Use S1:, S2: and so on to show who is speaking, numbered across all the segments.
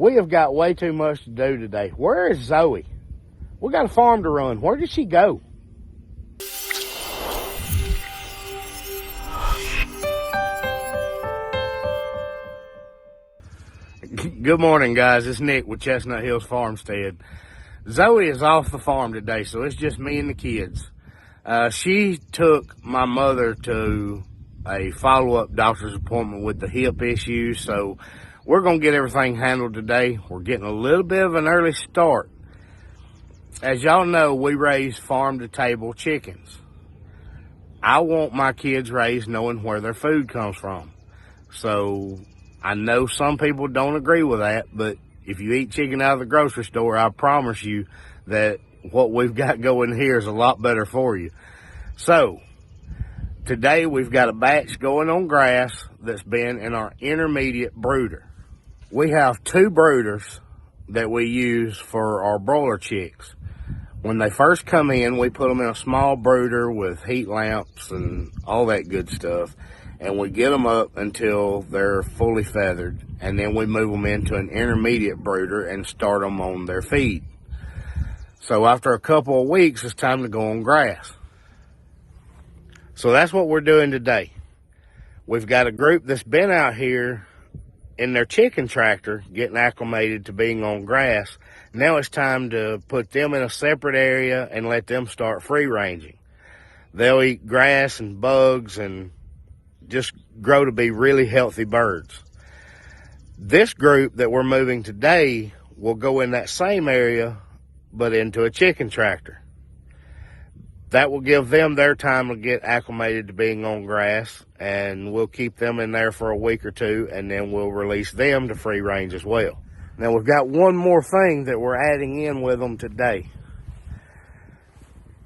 S1: We have got way too much to do today. Where is Zoe? We got a farm to run. Where did she go? Good morning, guys. It's Nick with Chestnut Hills Farmstead. Zoe is off the farm today, so it's just me and the kids. She took my mother to a follow-up doctor's appointment with the hip issues, so we're going to get everything handled today. We're getting a little bit of an early start. As y'all know, we raise farm-to-table chickens. I want my kids raised knowing where their food comes from. So I know some people don't agree with that, but if you eat chicken out of the grocery store, I promise you that what we've got going here is a lot better for you. So today we've got a batch going on grass that's been in our intermediate brooder. We have 2 brooders that we use for our broiler chicks. When they first come in, we put them in a small brooder with heat lamps and all that good stuff. And we get them up until they're fully feathered. And then we move them into an intermediate brooder and start them on their feed. So after a couple of weeks, it's time to go on grass. So that's what we're doing today. We've got a group that's been out here in their chicken tractor getting acclimated to being on grass. Now it's time to put them in a separate area and let them start free ranging. They'll eat grass and bugs and just grow to be really healthy birds. This group that we're moving today will go in that same area, but into a chicken tractor. That will give them their time to get acclimated to being on grass, and we'll keep them in there for a week or 2, and then we'll release them to free range as well. Now we've got one more thing that we're adding in with them today.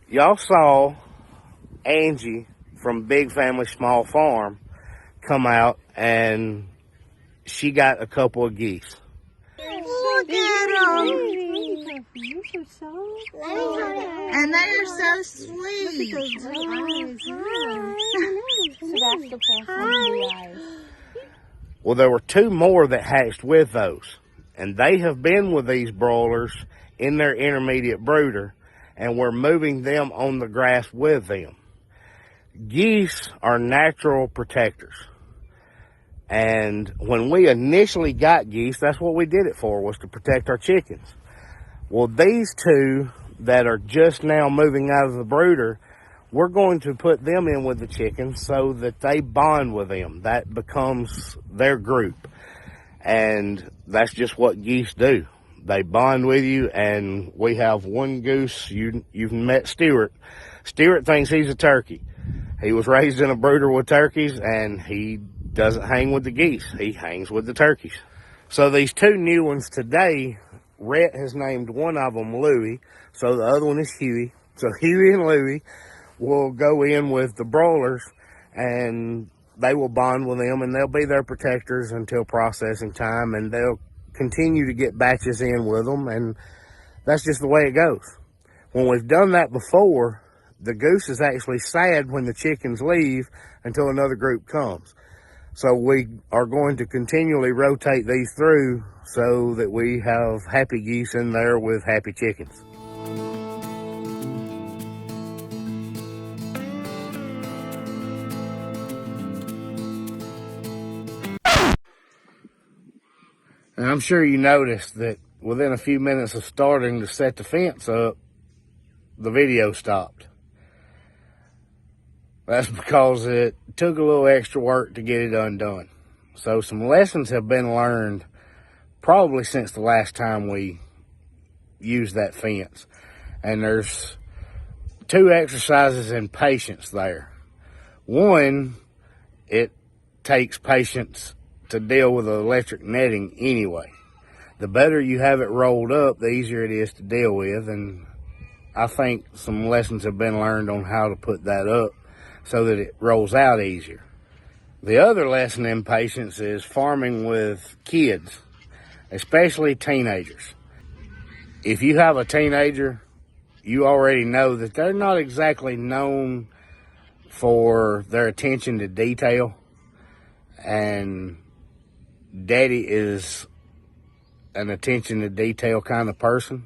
S1: Y'all saw Angie from Big Family Small Farm come out, and she got a couple of geese.
S2: Look at them. And they are so sweet.
S1: Well, there were 2 more that hatched with those, and they have been with these broilers in their intermediate brooder, and we're moving them on the grass with them. Geese are natural protectors. And when we initially got geese, that's what we did it for, was to protect our chickens. Well, these 2 that are just now moving out of the brooder, we're going to put them in with the chickens so that they bond with them. That becomes their group. And that's just what geese do. They bond with you, and we have one goose. You've met Stewart. Stewart thinks he's a turkey. He was raised in a brooder with turkeys, and he doesn't hang with the geese. He hangs with the turkeys. So these 2 new ones today, Rhett has named one of them Louie, so the other one is Huey. So Huey and Louie will go in with the broilers, and they will bond with them, and they'll be their protectors until processing time, and they'll continue to get batches in with them, and that's just the way it goes. When we've done that before, the goose is actually sad when the chickens leave until another group comes. So we are going to continually rotate these through so that we have happy geese in there with happy chickens. And I'm sure you noticed that within a few minutes of starting to set the fence up, the video stopped. That's because it took a little extra work to get it undone. So some lessons have been learned probably since the last time we used that fence. And there's 2 exercises in patience there. One, it takes patience to deal with electric netting anyway. The better you have it rolled up, the easier it is to deal with. And I think some lessons have been learned on how to put that up so that it rolls out easier. The other lesson in patience is farming with kids, especially teenagers. If you have a teenager, you already know that they're not exactly known for their attention to detail, and daddy is an attention to detail kind of person.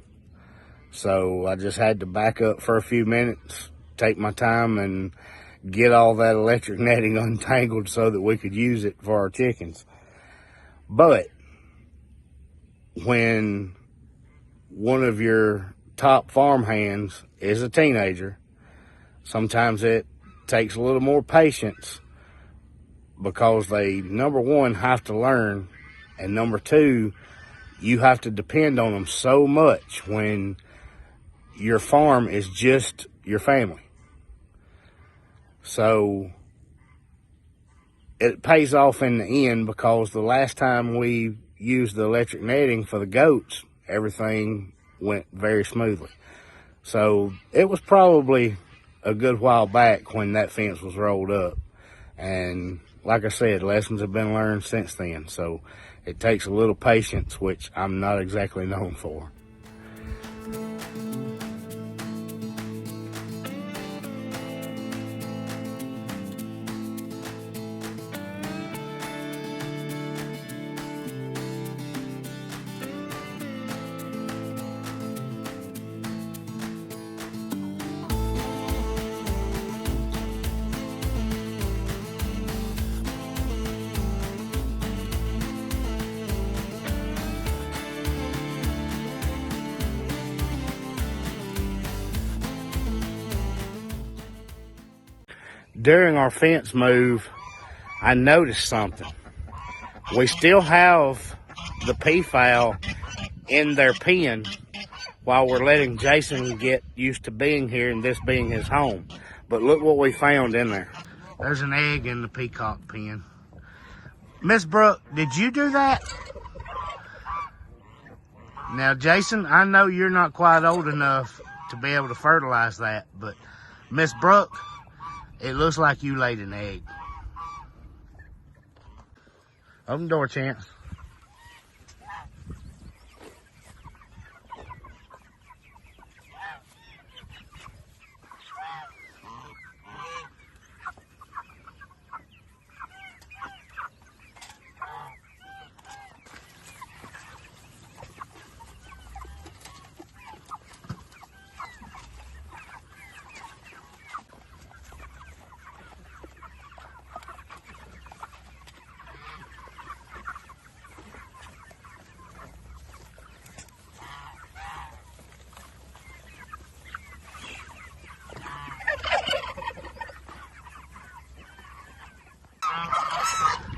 S1: So I just had to back up for a few minutes, take my time, and get all that electric netting untangled so that we could use it for our chickens. But when one of your top farm hands is a teenager, sometimes it takes a little more patience, because they, number one, have to learn, and number two, you have to depend on them so much when your farm is just your family. So it pays off in the end, because the last time we used the electric netting for the goats, everything went very smoothly. So it was probably a good while back when that fence was rolled up. And like I said, lessons have been learned since then. So it takes a little patience, which I'm not exactly known for. During our fence move, I noticed something. We still have the peafowl in their pen while we're letting Jason get used to being here and this being his home. But look what we found in there. There's an egg in the peacock pen. Miss Brooke, did you do that? Now, Jason, I know you're not quite old enough to be able to fertilize that, but Miss Brooke, it looks like you laid an egg. Open the door, Chance.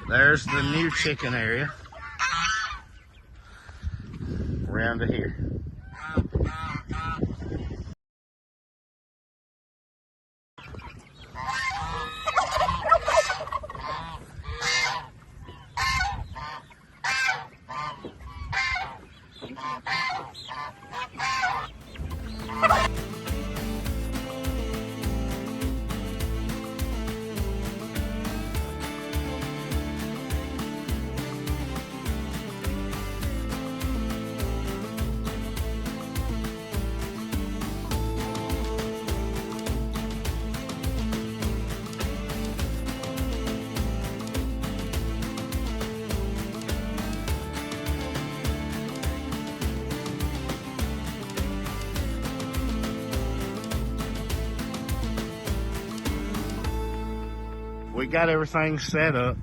S1: There's the new chicken area around to here. We got everything set up.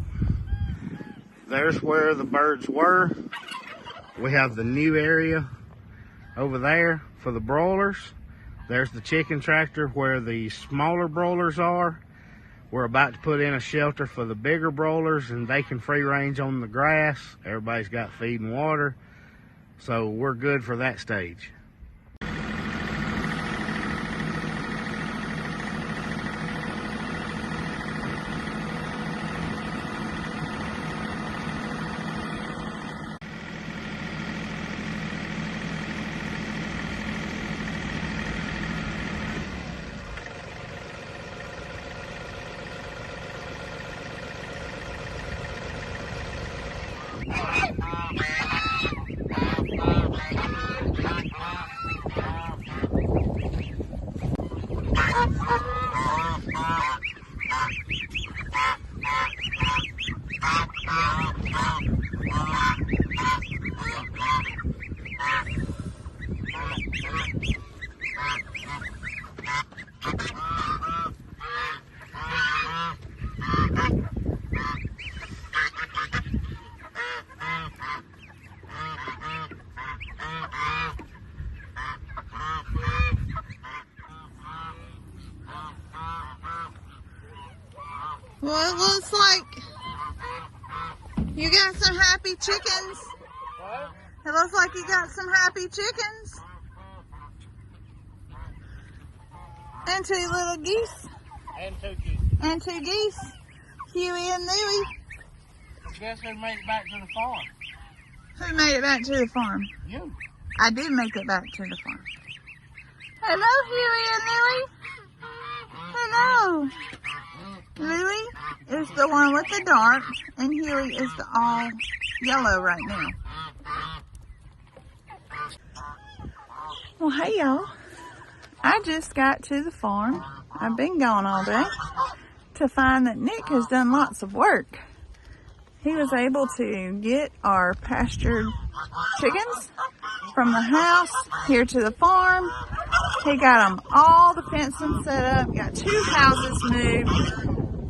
S1: There's where the birds were. We have the new area over there for the broilers. There's the chicken tractor where the smaller broilers are. We're about to put in a shelter for the bigger broilers, and they can free range on the grass. Everybody's got feed and water, so we're good for that stage.
S2: Well, it looks like you got some happy chickens.
S1: What?
S2: It looks like you got some happy chickens. And 2 little geese.
S1: And 2 geese.
S2: And 2 geese. Huey and Louie.
S1: Guess who made it back to the farm?
S2: Who made it back to the farm?
S1: You.
S2: I did make it back to the farm. Hello, Huey and Louie. Hello. Louie is the one with the dark, and Huey is the all yellow right now. Well, hey y'all. I just got to the farm. I've been gone all day to find that Nick has done lots of work. He was able to get our pastured chickens from the house here to the farm. He got them all the fencing set up, got 2 houses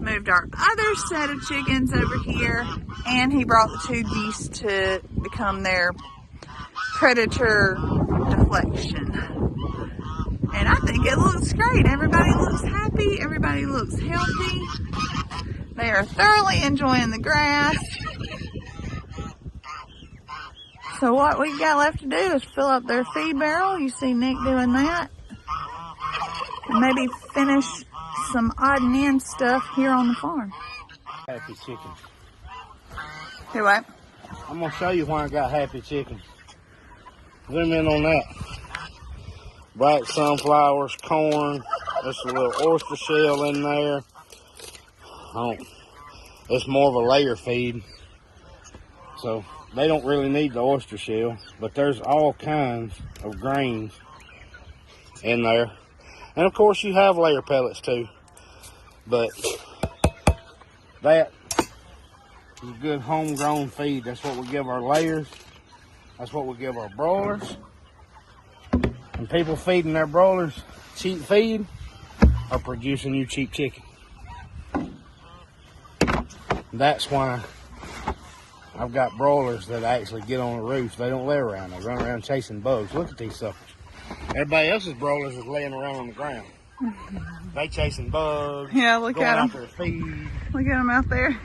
S2: moved our other set of chickens over here, and he brought the 2 geese to become their predator deflection. And I think it looks great. Everybody looks happy. Everybody looks healthy. They are thoroughly enjoying the grass. So what we got left to do is fill up their feed barrel. You see Nick doing that. And maybe finish some odd and end stuff here on the farm.
S1: Happy chickens.
S2: Here, what?
S1: I'm going to show you why I got happy chickens. Zoom in on that. Black sunflowers, corn. There's a little oyster shell in there. It's more of a layer feed. So they don't really need the oyster shell. But there's all kinds of grains in there. And of course you have layer pellets too. But that is good homegrown feed. That's what we give our layers. That's what we give our broilers. And people feeding their broilers cheap feed are producing you cheap chicken. That's why I've got broilers that actually get on the roof. They don't lay around. They run around chasing bugs. Look at these suckers. Everybody else's broilers is laying around on the ground. They chasing bugs.
S2: Yeah, look at them.
S1: Going out there to feed.
S2: Look at them out there.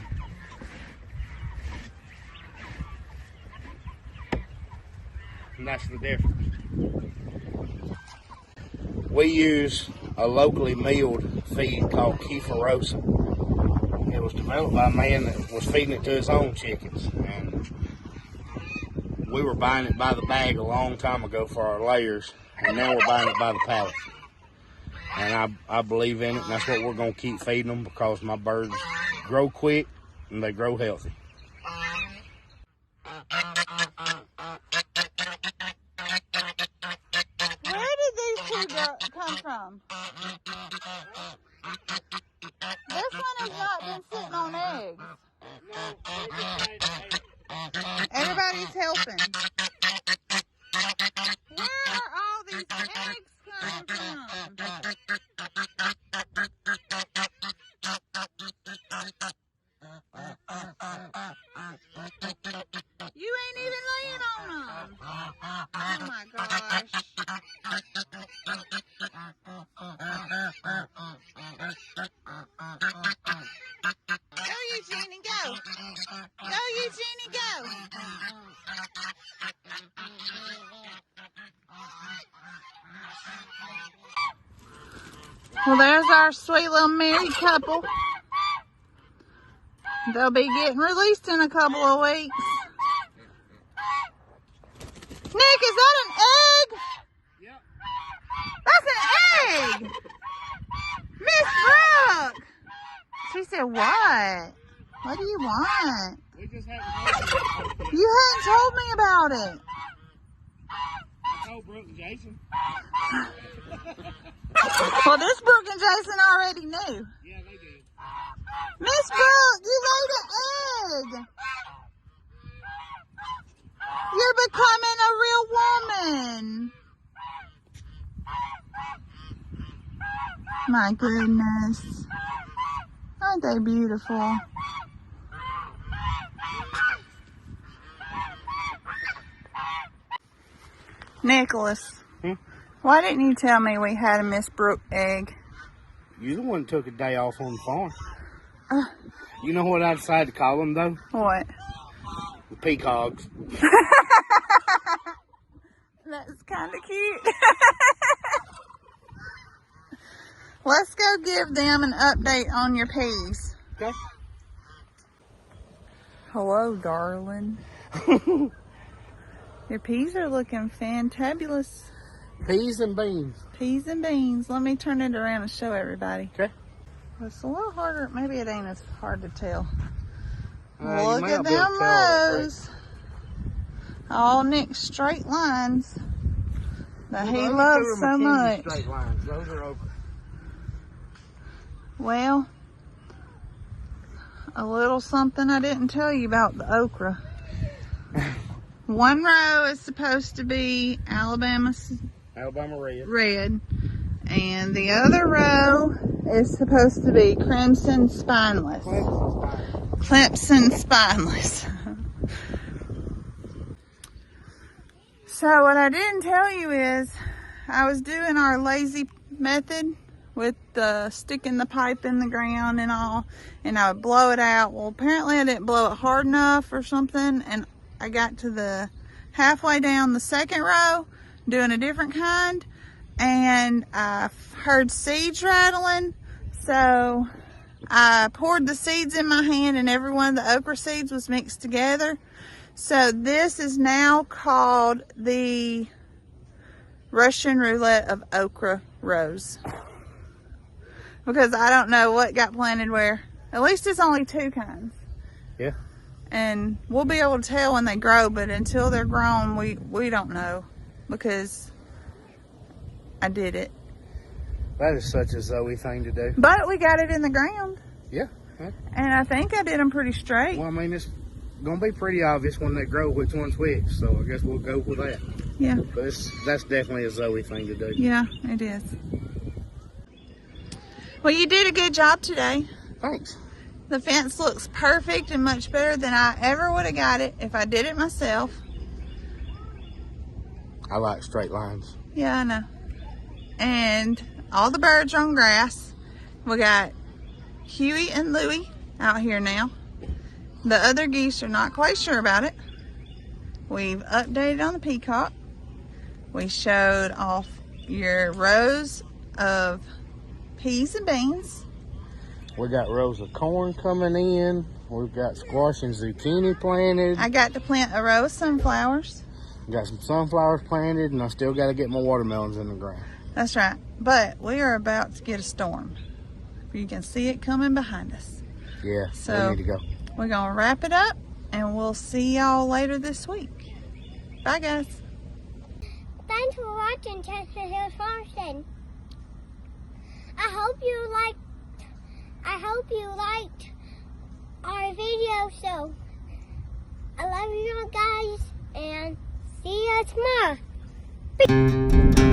S1: And that's the difference. We use a locally milled feed called Kefirrosa. It was developed by a man that was feeding it to his own chickens. And we were buying it by the bag a long time ago for our layers. And now we're buying it by the pallet. And I believe in it, and that's what we're going to keep feeding them because my birds grow quick and they grow healthy.
S2: Where did these 2 come from? This one has not been sitting on eggs. Everybody's helping. Where are all these eggs coming from? You ain't even laying on them. Oh my gosh. Go, Eugenie, go. Go, Eugenie, go. Well, there's our sweet little married couple. They'll be getting released in a couple of weeks. Nick, is that an egg?
S1: Yep.
S2: That's an egg! Miss Brooke! She said, what? What do you want?
S1: We just haven't
S2: You hadn't told me about it.
S1: I told Brooke and Jason.
S2: Well, this Brooke and Jason already knew.
S1: Yeah, they did.
S2: Miss Brooke, you laid an egg. You're becoming a real woman. My goodness. Aren't they beautiful? Nicholas, why didn't you tell me we had a Miss Brooke egg?
S1: You're the one that took a day off on the farm. You know what I decided to call them, though?
S2: What?
S1: The peacocks.
S2: That's kind of cute. Let's go give them an update on your peas.
S1: Okay.
S2: Hello, darling. Your peas are looking fantabulous.
S1: Peas and beans.
S2: Peas and beans. Let me turn it around and show everybody.
S1: Okay.
S2: It's a little harder. Maybe it ain't as hard to tell.
S1: You
S2: Look
S1: may
S2: at
S1: not be able
S2: them
S1: to tell that
S2: rows. All Nick's straight lines that he
S1: Those two
S2: loves
S1: are
S2: so
S1: McKenzie
S2: much.
S1: Straight lines. Those are open.
S2: Well, a little something I didn't tell you about the okra. One row is supposed to be Alabama red, and the other row is supposed to be crimson spineless. Clemson spineless. So what I didn't tell you is I was doing our lazy method with sticking the pipe in the ground and all, and I would blow it out. Well, apparently I didn't blow it hard enough or something, and I got to the halfway down the second row doing a different kind, and I heard seeds rattling, so I poured the seeds in my hand, and every one of the okra seeds was mixed together. So this is now called the Russian roulette of okra rows, because I don't know what got planted where. At least it's only two kinds.
S1: Yeah.
S2: And we'll be able to tell when they grow, but until they're grown, we don't know, because I did it.
S1: That is such a Zoe thing to do.
S2: But we got it in the ground.
S1: Yeah.
S2: And I think I did them pretty straight.
S1: Well, I mean, it's going to be pretty obvious when they grow which one's which, so I guess we'll go with that.
S2: Yeah.
S1: But that's definitely a Zoe thing to do.
S2: Yeah, it is. Well, you did a good job today.
S1: Thanks.
S2: The fence looks perfect and much better than I ever would have got it if I did it myself.
S1: I like straight lines.
S2: Yeah, I know. And all the birds are on grass. We got Huey and Louie out here now. The other geese are not quite sure about it. We've updated on the peacock. We showed off your rows of peas and beans.
S1: We got rows of corn coming in. We've got squash and zucchini planted.
S2: I got to plant a row of sunflowers.
S1: Got some sunflowers planted, and I still got to get my watermelons in the ground.
S2: That's right. But we are about to get a storm. You can see it coming behind us.
S1: Yeah,
S2: So
S1: we need to go.
S2: we're going to wrap it up, and we'll see y'all later this week. Bye, guys.
S3: Thanks for watching Chestnut Hills Farmstead. I hope you liked our video. So I love you all guys, and see you tomorrow.